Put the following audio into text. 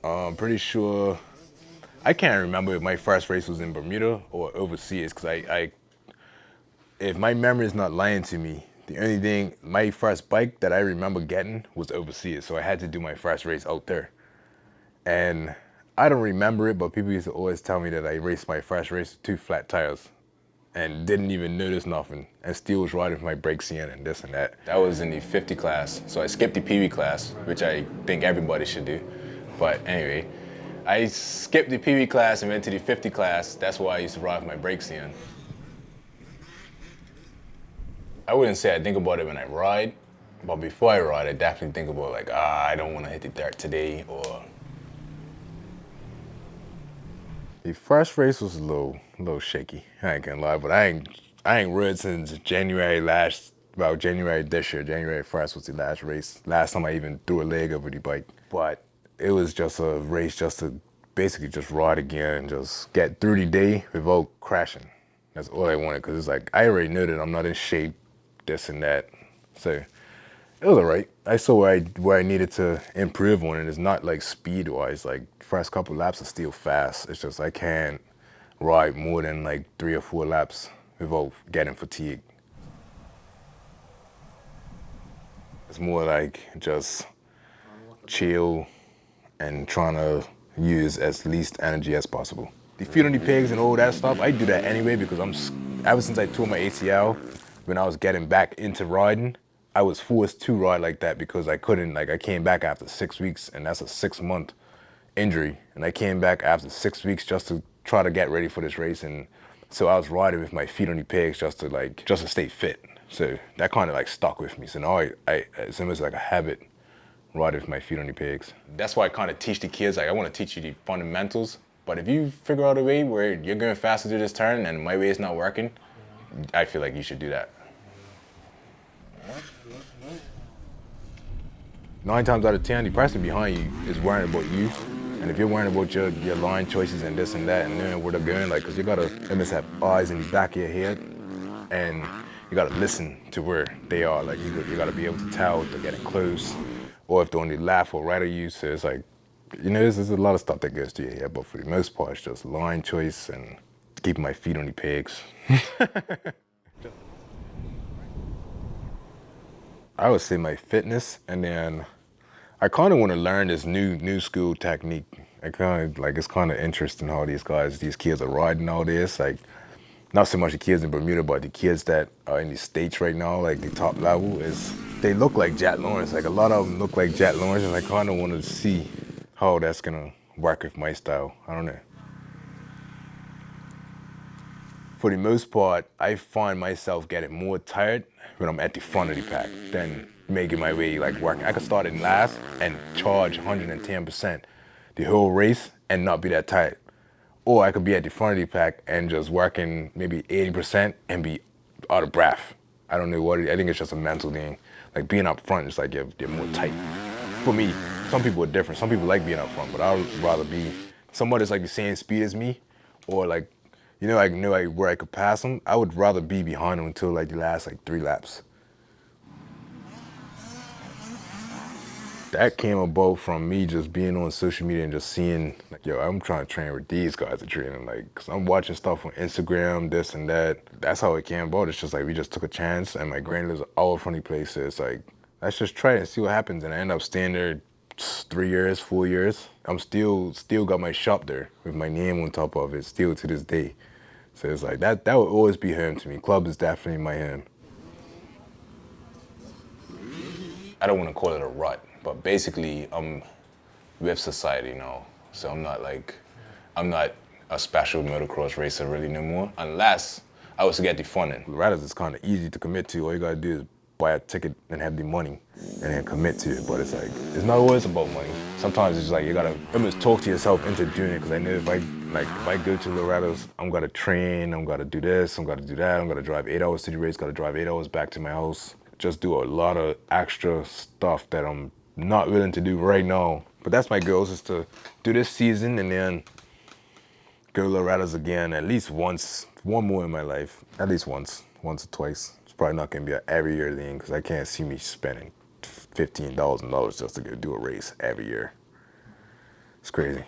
I'm pretty sure, I can't remember if my first race was in Bermuda or overseas, because if my memory is not lying to me, the only thing, my first bike that I remember getting was overseas, so I had to do my first race out there. And I don't remember it, but people used to always tell me that I raced my first race with two flat tires and didn't even notice nothing, and still was riding with my brakes in and this and that. That was in the 50 class, so I skipped the PB class, which I think everybody should do. But anyway, I skipped the PB class and went to the 50 class. That's why I used to ride with my brakes in. I wouldn't say I think about it when I ride, but before I ride, I definitely think about like, I don't want to hit the dirt today, or. The first race was a little shaky. I ain't gonna lie, but I ain't rid since about January this year. January 1st was the last race. Last time I even threw a leg over the bike. But it was just a race just to basically just ride again and just get through the day without crashing. That's all I wanted, because it's like, I already knew that I'm not in shape, this and that. So it was all right. I saw where I needed to improve on it. It's not like speed wise. Like first couple laps are still fast. It's just I can't ride more than like 3 or 4 laps without getting fatigued. It's more like just chill and trying to use as least energy as possible. The feet on the pegs and all that stuff, I do that anyway because ever since I tore my ACL, when I was getting back into riding, I was forced to ride like that because I couldn't, like I came back after 6 weeks, and that's a 6-month injury. And I came back after 6 weeks just to try to get ready for this race. And so I was riding with my feet on the pegs just to stay fit. So that kind of like stuck with me. So now it's almost like a habit, riding with my feet on the pegs. That's why I kind of teach the kids, like I want to teach you the fundamentals. But if you figure out a way where you're going faster through this turn and my way is not working, I feel like you should do that. 9 times out of 10, the person behind you is worrying about you. And if you're worrying about your line choices and this and that and knowing where they're going, like, because you gotta almost have eyes in the back of your head, and you gotta listen to where they are. Like, you gotta be able to tell if they're getting close or if they're on the left or right of you. So it's like, there's a lot of stuff that goes through your head, but for the most part, it's just line choice and keeping my feet on the pegs. I would say my fitness, and then I kind of want to learn this new school technique. I kind of like, it's kind of interesting how these kids are riding all this. Like, not so much the kids in Bermuda, but the kids that are in the States right now, like the top level, they look like Jack Lawrence. Like a lot of them look like Jack Lawrence, and I kind of want to see how that's gonna work with my style. I don't know. For the most part, I find myself getting more tired when I'm at the front of the pack than making my way like working. I could start in last and charge 110% the whole race and not be that tired. Or I could be at the front of the pack and just working maybe 80% and be out of breath. I don't know what I think it's just a mental thing. Like being up front, it's like you're more tight. For me, some people are different. Some people like being up front, but I would rather be somebody that's like the same speed as me, or like, I know like where I could pass them. I would rather be behind them until like the last like 3 laps. That came about from me just being on social media and just seeing, like, yo, I'm trying to train where these guys are training. Like, cause I'm watching stuff on Instagram, this and that. That's how it came about. It's just like, we just took a chance, and my granny lives an hour from the place. So it's like, let's just try it and see what happens. And I end up staying there 3 years, 4 years. I'm still got my shop there with my name on top of it, still to this day. So it's like, that will always be home to me. Club is definitely my home. I don't want to call it a rut, but basically I'm with society now. So I'm not a special motocross racer really no more, unless I was to get the funding. Riders is kind of easy to commit to. All you gotta do is buy a ticket and have the money and then commit to it. But it's like, it's not always about money. Sometimes it's like you gotta almost talk to yourself into doing it, because I know if I go to Loretta's, I'm gonna train, I'm gonna do this, I'm gonna do that, I'm gonna drive 8 hours to the race, gotta drive 8 hours back to my house. Just do a lot of extra stuff that I'm not willing to do right now. But that's my goal, is to do this season and then go Loretta's again at least once, one more in my life. At least once or twice. It's probably not gonna be an every year thing, because I can't see me spending $15,000 just to go do a race every year. It's crazy.